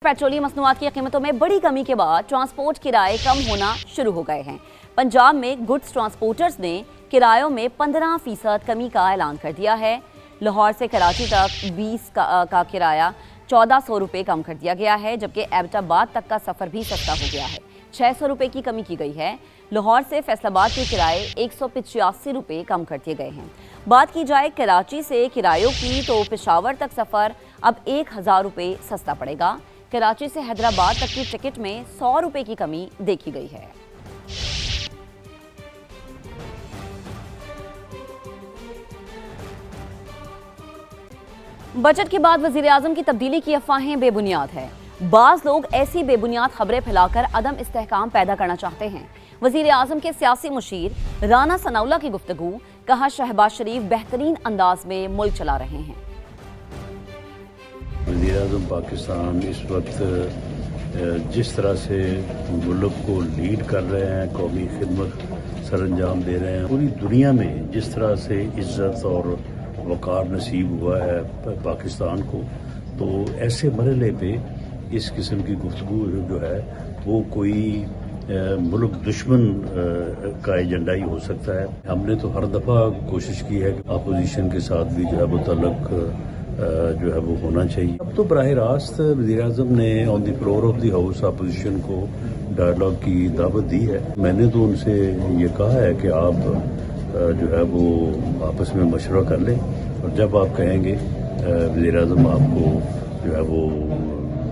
Petroleum मसनूआत की कीमतों में बड़ी कमी के बाद ट्रांसपोर्ट किराए कम होना शुरू हो गए हैं। पंजाब में गुड्स ट्रांसपोर्टर्स ने किरायों में 15% कमी का ऐलान कर दिया है। लाहौर से कराची तक 20 का किराया 1400 रुपये कम कर दिया गया है, जबकि एबटाबाद तक का सफ़र भी सस्ता हो गया है। 600 रुपये की कमी की गई है। लाहौर से फैसलाबाद के किराए 185 रुपये कम कर दिए गए हैं। बात की जाए कराची से किरायों की तो पेशावर तक सफ़र अब 1000 रुपये सस्ता पड़ेगा। कराची से हैदराबाद तक की टिकट में 100 रुपये की कमी देखी गई है। बजट के बाद वजीर आजम की तब्दीली की अफवाहें बेबुनियाद है। बाज लोग ऐसी बेबुनियाद खबरें फैलाकर अदम इस्तेहकाम पैदा करना चाहते हैं। वजीर आजम के सियासी मुशीर राना सनाउल्लाह की गुफ्तगू, कहा शहबाज शरीफ बेहतरीन अंदाज में मुल्क चला रहे हैं। वज़ीर आज़म पाकिस्तान इस वक्त जिस तरह से मुल्क को लीड कर रहे हैं, कौमी खिदमत सरअंजाम दे रहे हैं, पूरी दुनिया में जिस तरह से इज़्ज़त और वक़ार नसीब हुआ है पाकिस्तान को, तो ऐसे मरहले पे इस किस्म की गुफ्तगू जो है वो कोई मुल्क दुश्मन का एजेंडा ही हो सकता है। हमने तो हर दफ़ा कोशिश की है कि अपोजिशन के साथ भी जो है वो तल्लुक़ जो है वो होना चाहिए। अब तो बराह रास्त वज़ीर आज़म ने on the floor of the house opposition को डायलॉग की दावत दी है। मैंने तो उनसे ये कहा है कि आप जो है वो आपस में मशवरा कर लें, और जब आप कहेंगे वज़ीर आज़म आपको जो है वो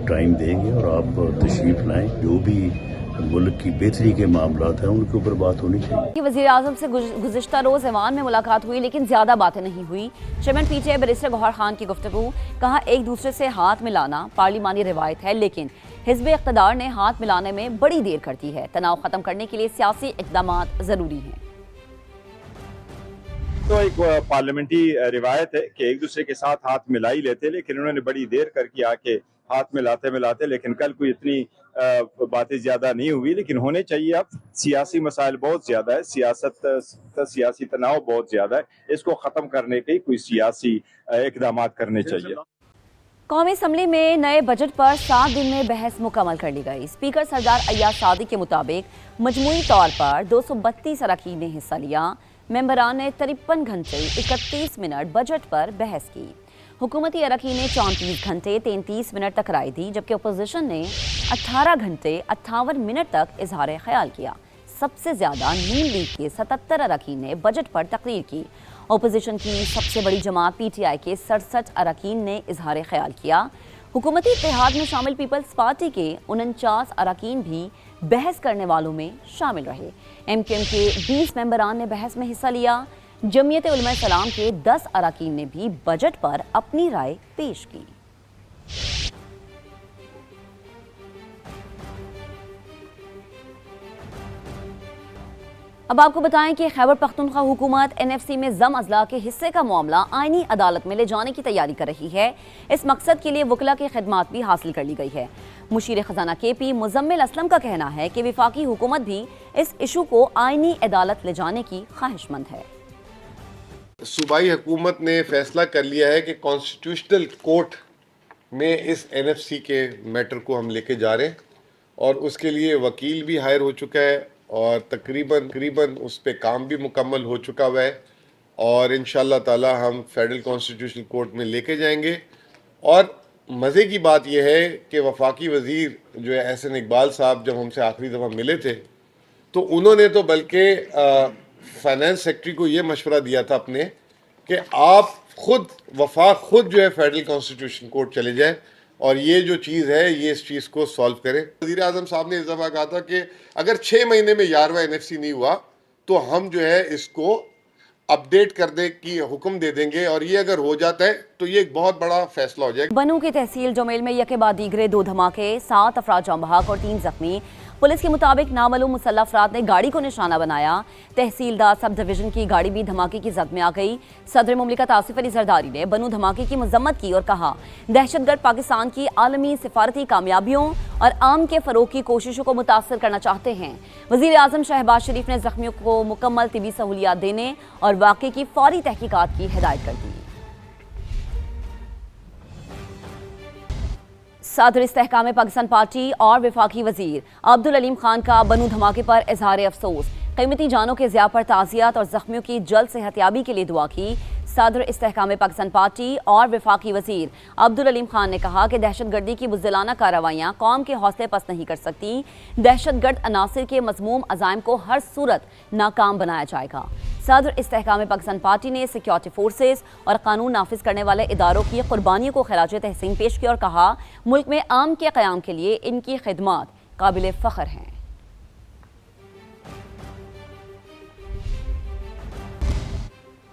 टाइम देंगे और आप तशरीफ़ लाएँ। जो भी मुल्क की बेहतरी के मामलात हैं उनके ऊपर बात होनी चाहिए। वज़ीर आज़म से गुज़िश्ता रोज़ ऐवान में मुलाकात हुई, लेकिन ज़्यादा बातें नहीं हुई। Chairman PTI barrister Gohar Khan की गुफ्तगू, कहा एक दूसरे से हाथ मिलाना पार्लिमानी रिवायत है, लेकिन हिज़्ब इक़्तिदार ने हाथ मिलाने में बड़ी देर कर दी है। तनाव ख़त्म करने के लिए सियासी इक़दामात ज़रूरी हैं। तो एक पार्लियामेंट्री रिवायत है कि एक दूसरे के साथ हाथ मिला ही लेते, लेकिन उन्होंने बड़ी देर करके आके हाथ मिलाते, लेकिन कल कोई इतनी बातें ज्यादा नहीं हुई, लेकिन होने चाहिए। अब सियासी मसाइल बहुत ज्यादा है, सियासी तनाव बहुत ज्यादा है, इसको खत्म करने के कोई सियासी इक़दाम करने चाहिए। कौमी असम्बली में नए बजट पर 7 दिन में बहस मुकम्मल कर ली गई। स्पीकर सरदार अय्याज सादी के मुताबिक मजमूई तौर पर 232 अरकान ने हिस्सा लिया। मेंबरान ने 53 घंटे 31 मिनट बजट पर बहस की। हुकूमती अरकान ने 34 घंटे 33 मिनट तक राय दी, जबकि अपोजिशन ने 18 घंटे 58 मिनट तक इजहार ख्याल किया। सबसे ज्यादा नून लीग के 77 अरकान ने बजट पर तकरीर की। अपोजिशन की सबसे बड़ी जमात पीटीआई के 67 अरकान ने इजहार ख्याल किया। हुकूमती इत्तेहाद में शामिल पीपल्स पार्टी के 49 अरकान भी बहस करने वालों में शामिल रहे। एमक्यूएम के 20 मेंबरान ने बहस में हिस्सा लिया। जमीयत उलमा इस्लाम के 10 अरकान ने भी बजट पर अपनी राय पेश की। अब आपको बताएं कि खैबर पख्तूनख्वा हुकूमत एनएफसी में जम अजला के हिस्से का मामला आईनी अदालत में ले जाने की तैयारी कर रही है। इस मकसद के लिए वकला की खिदमात भी हासिल कर ली गई है। मुशीर खजाना केपी मुजम्मिल असलम का कहना है कि विफाकी हुकूमत भी इस इशू को आईनी अदालत ले जाने की ख्वाहिशमंद है। सूबाई हुकूमत ने फैसला कर लिया है कि कॉन्स्टिट्यूशनल कोर्ट में इस एनएफसी के मैटर को हम लेके जा रहे हैं, और उसके लिए वकील भी हायर हो चुका है और तकरीबन उस पे काम भी मुकम्मल हो चुका हुआ है, और इंशाअल्लाह ताला हम फेडरल कॉन्स्टिट्यूशनल कोर्ट में लेके जाएंगे। और मज़े की बात यह है कि वफाकी वज़ीर जो है एहसन इकबाल साहब जब हमसे आखिरी दफ़ा मिले थे, तो उन्होंने तो बल्कि फाइनेंस सेक्रेटरी को ये मशवरा दिया था अपने कि आप खुद जो है फेडरल कॉन्स्टिट्यूशन कोर्ट चले जाएं और ये जो चीज़ है ये इस चीज़ को सॉल्व करें। वज़ीर आज़म साहब ने इस दफ़ा कहा था कि अगर 6 महीने में 11वां एनएफसी नहीं हुआ तो हम जो है इसको अपडेट करने की हुक्म दे देंगे, और ये अगर हो जाता है तो ये एक बहुत बड़ा फैसला हो जाएगा। बनू की तहसील जोमेल में यके बाद दीगरे 2 धमाके, 7 अफराद जाँ बहक और 3 जख्मी। पुलिस के मुताबिक नामालूम मुसल्लह अफराद ने गाड़ी को निशाना बनाया। तहसीलदार सब डिवीजन की गाड़ी भी धमाके की जद में आ गई। सदर मुमलिकत आसिफ अली जरदारी ने बनू धमाके की मजम्मत की और कहा दहशतगर्द पाकिस्तान की आलमी सिफारती कामयाबियों और आम के फरोग की कोशिशों को मुतासर करना चाहते हैं। वज़ीर आज़म शहबाज शरीफ ने जख्मियों को मुकम्मल तिबी सहूलियात देने और वाक़े की फौरी तहकीकात की हिदायत कर दी। صدر استحकाम पाकिस्तान पार्टी और वफाकी वजीर अब्दुल अलीम खान का बनू धमाके पर इजहार अफसोस, कीमती जानों के ज़िया पर ताज़ियत और ज़ख्मियों की जल्द सेहतियाबी के लिए दुआ की। सदर इस्तेहकाम पाकिस्तान पार्टी और वफाकी वजीर अब्दुल अलीम खान ने कहा कि दहशतगर्दी की बुज़दिलाना कार्रवाइयाँ कौम के हौसले पस्त नहीं कर सकती। दहशतगर्द अनासिर के मज़मूम अज़ाइम को हर सूरत नाकाम बनाया जाएगा। सदर इस्तेहकाम पाकिस्तान पार्टी ने सिक्योरिटी फोर्सेस और कानून नाफिज करने वाले इदारों की कुर्बानियों को खिराज तहसीन पेश किया और कहा मुल्क में आम के क़याम के लिए इनकी खिदमत काबिल फ़ख्र हैं।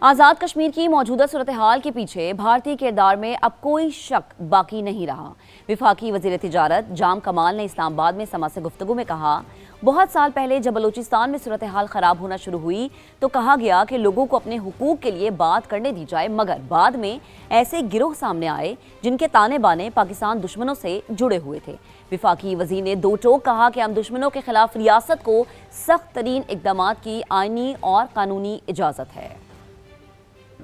आज़ाद कश्मीर की मौजूदा सूरत हाल के पीछे भारतीय किरदार में अब कोई शक बाकी नहीं रहा। वफाकी वज़ीर तिजारत जाम कमाल ने इस्लामाबाद में समा से गुफ्तगू में कहा, बहुत साल पहले जब बलूचिस्तान में सूरत हाल ख़राब होना शुरू हुई तो कहा गया कि लोगों को अपने हुकूक के लिए बात करने दी जाए, मगर बाद में ऐसे गिरोह सामने आए जिनके ताने बाने पाकिस्तान दुश्मनों से जुड़े हुए थे। वफाकी वज़ीर ने दो टोक कहा कि हम दुश्मनों के खिलाफ रियासत को सख्त तरीन इक़दामात की आइनी और कानूनी इजाज़त है।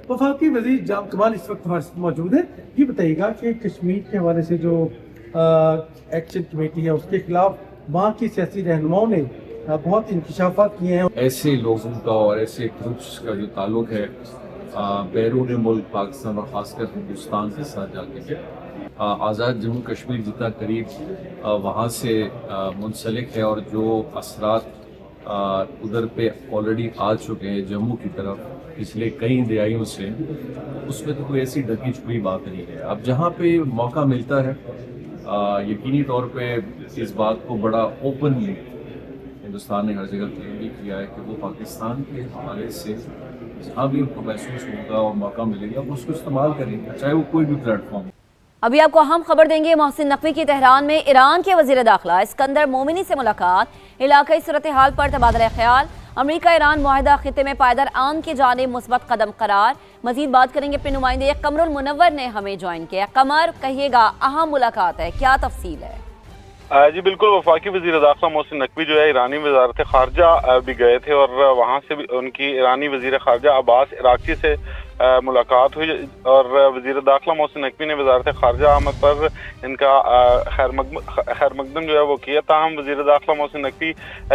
वफाकी वज़ीर जाम कमाल इस वक्त हमारे साथ मौजूद है। ये बताइएगा कि कश्मीर के हवाले से जो एक्शन कमेटी है उसके खिलाफ वहाँ की सियासी रहनुमाओं ने बहुत इंकशाफात किए हैं। ऐसे लोगों का और ऐसे ग्रुप्स का जो ताल्लुक है बैरून मुल्क पाकिस्तान और ख़ासकर हिंदुस्तान के साथ जाके आज़ाद जम्मू कश्मीर जितना करीब वहाँ से मुंसलिक है और जो असरात उधर पे ऑलरेडी आ चुके हैं जम्मू की तरफ पिछले कई दहाइयों से, उसमें तो कोई ऐसी ढकी छुपी बात नहीं है। अब जहाँ पे मौका मिलता है यकीनी तौर पे इस बात को बड़ा ओपनली हिंदुस्तान ने हर जगह क्लेम भी किया है कि वो पाकिस्तान के हवाले से जहाँ भी उनको महसूस होगा और मौका मिलेगा वो उसको इस्तेमाल करेंगे, चाहे वो कोई भी प्लेटफॉर्म हो। अभी आपको अहम खबर देंगे। मोहसिन नकवी की तेहरान में ईरान के वजीर दाखिला इस्कंदर मोमिनी से मुलाकात, इलाकाई सूरत हाल पर तबादला ख्याल, अमरीका ईरान मुआहिदा खिते में पायदार आम की जानिब मुस्बत कदम करार। मजीद बात करेंगे अपने नुमाइंदे कमरुल मुनव्वर ने हमें ज्वाइन किया। कमर, कहिएगा अहम मुलाकात है, क्या तफसील है? जी बिल्कुल, वफाकी वज़ीर दाखिला मोहसिन नकवी जो है ईरानी वज़ारत ख़ारजा भी गए थे और वहाँ से भी उनकी ईरानी वज़ीर ख़ारजा अब्बास इराक़ची से मुलाकात हुई और वज़ीर दाखिला मोहसिन नकवी ने वज़ारत ख़ारजा आमद पर इनका खैर मकदम जो है वो किया। ताहम वज़ीर दाखिला मोहसिन नकवी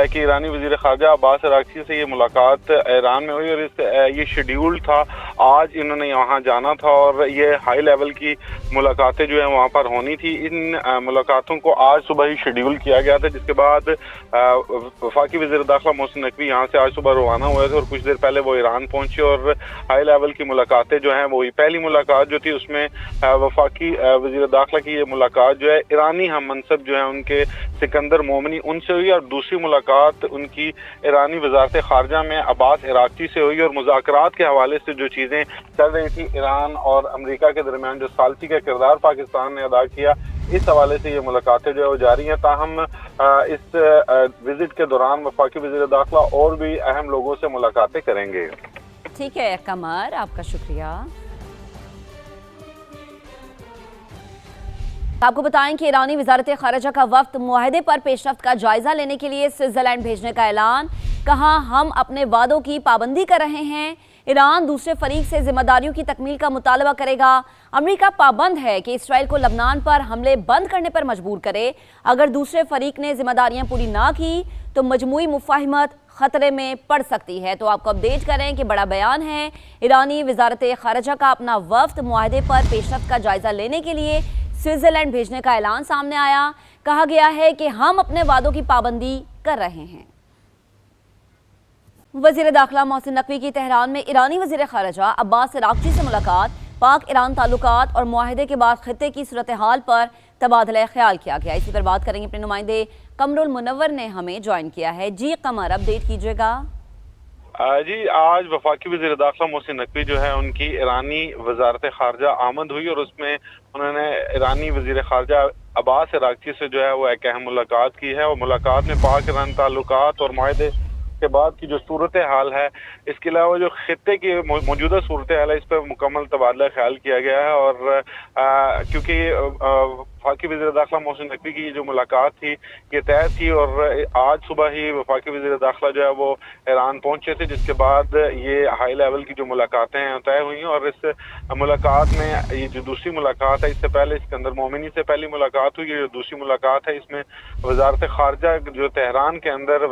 की ईरानी वज़ीर ख़ारजा अब्बास इराक़ची से ये मुलाकात ईरान में हुई और ये शेड्यूल था, आज इन्होंने वहाँ जाना था और ये हाई लेवल की मुलाकातें जो है वहाँ पर होनी थी। इन मुलाकातों को आज सुबह ही शेड्यूल किया गया था, जिसके बाद वफाकी वज़ीर दाखिला मोहसिन नकवी यहाँ से आज सुबह रवाना हुए थे और कुछ देर पहले वो ईरान पहुँचे और हाई लेवल की मुलाकातें जो हैं वही पहली मुलाकात जो थी उसमें वफाकी वज़ीर दाखिला की ये मुलाकात जो है ईरानी हम मनसब जो है उनके सिकंदर मोमिनी उनसे हुई और दूसरी मुलाकात उनकी ईरानी वज़ारत ख़ारजा में अब्बास इराक़ची से हुई और मुज़ाकरात के हवाले से जो चीज़ें चल रही थी ईरान और अमेरिका के दरमियान जो सालसी का किरदार पाकिस्तान ने अदा किया, इस हवाले से ये मुलाकातें जो है वो जारी हैं। ताहम इस विजिट के दौरान वफाकी वज़ीर दाखिला और भी अहम लोगों से मुलाकातें करेंगे। ठीक है कमर, आपका शुक्रिया। आपको बताएं कि ईरानी वज़ारत ख़ारजा का वफ़द मुआहदे पर पेशरफ्त का जायजा लेने के लिए स्विट्ज़रलैंड भेजने का ऐलान। कहा, हम अपने वादों की पाबंदी कर रहे हैं। ईरान दूसरे फरीक से जिम्मेदारियों की तकमील का मुतालबा करेगा। अमेरिका पाबंद है कि इसराइल को लबनान पर हमले बंद करने पर मजबूर करे। अगर दूसरे फरीक ने जिम्मेदारियां पूरी ना की तो मजमूई मुफाहिमत खतरे में पड़ सकती है। तो आपको अपडेट करें कि बड़ा बयान है, ईरानी वज़ारत ख़ारजा का अपना वफ़द मुआहदे पर पेशरफ्त का जायजा लेने के लिए स्विट्ज़रलैंड भेजने का ऐलान सामने आया। कहा गया है कि हम अपने वादों की पाबंदी कर रहे हैं। वज़ीर दाखिला मोहसिन नकवी की तेहरान में ईरानी वज़ीर ख़ारजा अब्बास इराक़ची से मुलाकात, पाक ईरान ताल्लुकात और मुआहदे के बाद खित्ते की सूरत हाल पर तबादला ख्याल किया गया। इसी पर बात करेंगे अपने नुमाइंदे कमरुल मुनव्वर ने हमें ज्वाइन किया है। जी कमर, अपडेट कीजिएगा। जी, आज वफाकी वज़ीर दाखिला मोहसिन नकवी जो है उनकी ईरानी वज़ारत ख़ारजा आमद हुई और उसमें उन्होंने ईरानी वज़ीर ख़ारजा अब्बास इराक़ची से जो है वो एक अहम मुलाकात की है और मुलाकात में पाक ईरान ताल्लुकात और मुआहदे के बाद की जो सूरत हाल है, इसके अलावा जो खित्ते की मौजूदा सूरत हाल है, इस पर मुकम्मल तबादला ख्याल किया गया है और क्योंकि वफाकी वज़ीर दाखिला मोहसिन नकवी की जो मुलाकात थी ये तय थी, और आज सुबह ही वफाकी वज़ीर दाखिला जो है वो ईरान पहुंचे थे, जिसके बाद ये हाई लेवल की जो मुलाकातें हैं तय हुई। और इस मुलाकात में ये जो दूसरी मुलाकात है, इससे पहले सिकंदर मोमिनी से पहली मुलाकात हुई, ये जो दूसरी मुलाकात है इसमें वजारत खारजा जो तेहरान के अंदर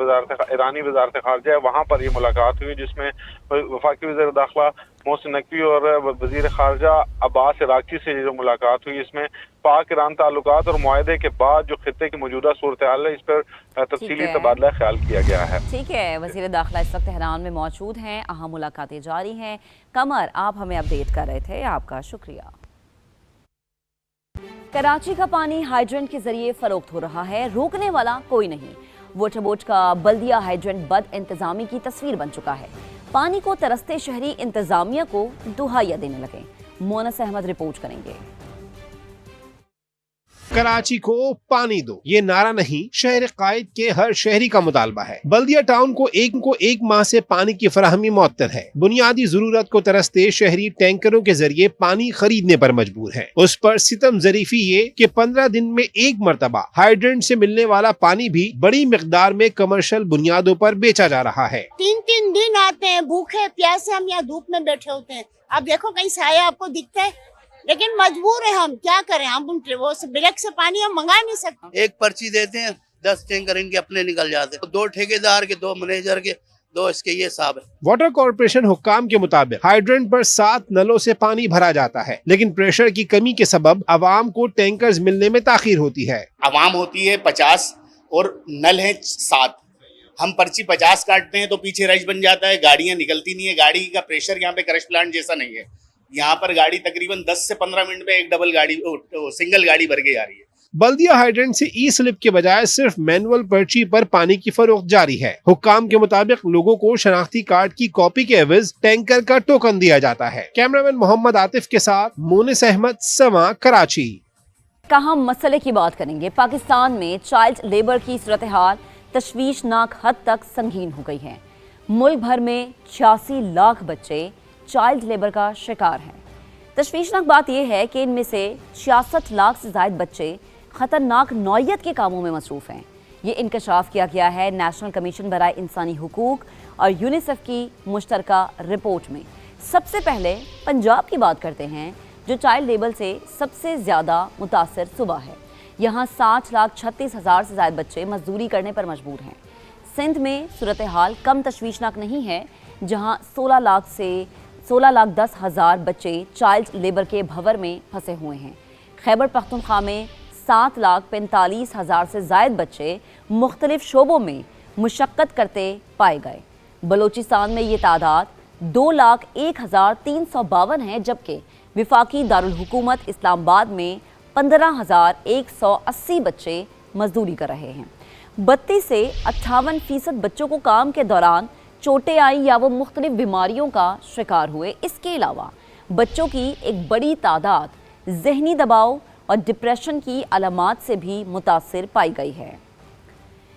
ईरानी वजारत खारजा है वहाँ पर ये मुलाकात हुई, जिसमें वफाकी वज़ीर दाखिला मोहसिन नकवी और वज़ीर खारजा अब्बास इराक़ची से जो मुलाकात हुई, इसमें पाक ईरान ताल्लुकात और मुआहदे के बाद जो खित्ते की मौजूदा सूरत हाल है इस पर तफसीली तबादला ख्याल किया गया है। ठीक है, वज़ीर दाखिला इस वक्त तेहरान में मौजूद हैं, अहम मुलाकातें जारी हैं। कमर, आप हमें अपडेट कर रहे थे, आपका शुक्रिया। कराची का पानी हाइड्रेंट के जरिए फरोख्त हो रहा है, रोकने वाला कोई नहीं। वाटर बोर्ड का बल्दिया हाइड्रेंट बद इंतजामी की तस्वीर बन चुका है। पानी को तरसते शहरी इंतजामिया को दुहाइया देने लगे। मोनस अहमद रिपोर्ट करेंगे। कराची को पानी दो, ये नारा नहीं, शहर कायद के हर शहरी का मुतालबा है। बल्दिया टाउन को एक माह से पानी की फराहमी मुअत्तल है। बुनियादी जरूरत को तरसते शहरी टैंकरों के जरिए पानी खरीदने पर मजबूर है। उस पर सितम जरीफी ये कि 15 दिन में एक मरतबा हाइड्रेंट से मिलने वाला पानी भी बड़ी मिकदार में कमर्शियल बुनियादों पर बेचा जा रहा है। 3-3 दिन आते हैं, भूखे प्यासे हम यहाँ धूप में बैठे होते हैं। आप देखो कहीं साया आपको दिखता है, लेकिन मजबूर है, हम क्या करें, हम वो ब्लैक से पानी हम मंगा नहीं सकते। एक पर्ची देते हैं, 10 टैंकर इनके अपने निकल जाते हैं, 2 ठेकेदार के, 2 मैनेजर के, 2 इसके ये साहब है। वाटर कॉर्पोरेशन हुक्काम के मुताबिक हाइड्रेंट पर 7 नलों से पानी भरा जाता है, लेकिन प्रेशर की कमी के सबब अवाम को टैंकर्स मिलने में ताखीर होती है। अवाम होती है 50 और नल है 7। हम पर्ची 50 काटते हैं तो पीछे रश बन जाता है, गाड़ियां निकलती नहीं है। गाड़ी का प्रेशर यहाँ पे क्रश प्लांट जैसा नहीं है। यहाँ पर गाड़ी तकरीबन 10 से 15 मिनट में एक सिंगल गाड़ी भर के आ रही है। बल्दिया हाइड्रेंट से ई स्लिप के बजाय सिर्फ मैनुअल पर्ची पर पानी की फरोख्त जारी है। हुक्काम के मुताबिक लोगों को शनाख्ती कार्ड की कॉपी के एवज टैंकर का टोकन दिया जाता है। कैमरामैन मोहम्मद आतिफ के साथ मोनिस अहमद, समा, कराची। कहाँ मसले की बात करेंगे। पाकिस्तान में चाइल्ड लेबर की सूरत हाल तशवीशनाक हद तक संगीन हो गई है। मुल्क भर में 86 लाख बच्चे चाइल्ड लेबर का शिकार हैं। तशवीशनाक बात यह है कि इनमें से 66 लाख से ज़ायद बच्चे ख़तरनाक नौइयत के कामों में मसरूफ़ हैं। ये इंकशाफ किया गया है नेशनल कमीशन बराए इंसानी हुकूक और यूनिसेफ की मुश्तरका रिपोर्ट में। सबसे पहले पंजाब की बात करते हैं, जो चाइल्ड लेबर से सबसे ज़्यादा मुतासर सूबा है। यहाँ 60,36,000 से ज़ायद बच्चे मजदूरी करने पर मजबूर हैं। सिंध में सूरत हाल कम तशवीशनाक नहीं है, जहाँ 16,10,000 बच्चे चाइल्ड लेबर के भंवर में फंसे हुए हैं। खैबर पख्तूनख्वा में 7,45,000 से ज़ायद बच्चे मुख्तलिफ शोबों में मुशक्क़त करते पाए गए। बलोचिस्तान में ये तादाद 2,01,352 है, जबकि विफाकी दारुल हुकूमत इस्लामाबाद में 15,180 बच्चे मजदूरी कर रहे हैं। 32 से 58% बच्चों को काम के दौरान चोटें आई या वो मुख्तलिफ बीमारियों का शिकार हुए। इसके अलावा बच्चों की एक बड़ी तादाद ज़हनी दबाव और डिप्रेशन की अलामात से भी मुतासिर पाई गई है।